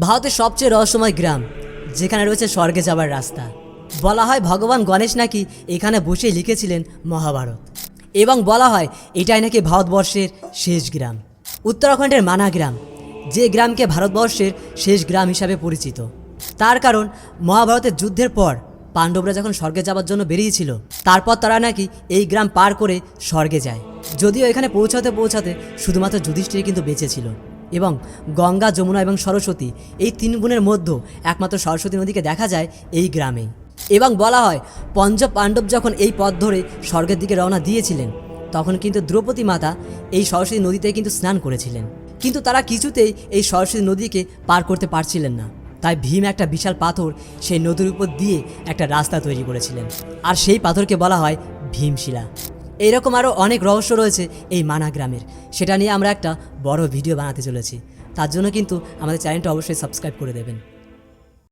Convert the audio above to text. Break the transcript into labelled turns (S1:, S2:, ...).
S1: ভারতের সবচেয়ে রহস্যময় গ্রাম, যেখানে রয়েছে স্বর্গে যাবার রাস্তা। বলা হয় ভগবান গণেশ নাকি এখানে বসে লিখেছিলেন মহাভারত, এবং বলা হয় এটাই নাকি ভারতবর্ষের শেষ গ্রাম, উত্তরাখণ্ডের মানা গ্রাম, যে গ্রামকে ভারতবর্ষের শেষ গ্রাম হিসাবে পরিচিত। তার কারণ মহাভারতের যুদ্ধের পর পাণ্ডবরা যখন স্বর্গে যাওয়ার জন্য বেরিয়েছিল, তারপর তারা নাকি এই গ্রাম পার করে স্বর্গে যায়। যদিও এখানে পৌঁছাতে পৌঁছাতে শুধুমাত্র যুধিষ্ঠির কিন্তু বেঁচে ছিল, এবং গঙ্গা, যমুনা এবং সরস্বতী এই তিন বোনের মধ্যে একমাত্র সরস্বতী নদীকে দেখা যায় এই গ্রামেই। এবং বলা হয় পঞ্চ পাণ্ডব যখন এই পথ ধরে স্বর্গের দিকে রওনা দিয়েছিলেন, তখন কিন্তু দ্রৌপদী মাতা এই সরস্বতী নদীতে কিন্তু স্নান করেছিলেন, কিন্তু তারা কিছুতেই এই সরস্বতী নদীকে পার করতে পারছিলেন না। তাই ভীম একটা বিশাল পাথর সেই নদীর উপর দিয়ে একটা রাস্তা তৈরি করেছিলেন, আর সেই পাথরকে বলা হয় ভীমশিলা। এইরকম আরও অনেক রহস্য রয়েছে এই মানা গ্রামের, সেটা নিয়ে আমরা একটা বড় ভিডিও বানাতে চলেছি। তার জন্য কিন্তু আমাদের চ্যানেলটা অবশ্যই সাবস্ক্রাইব করে দেবেন।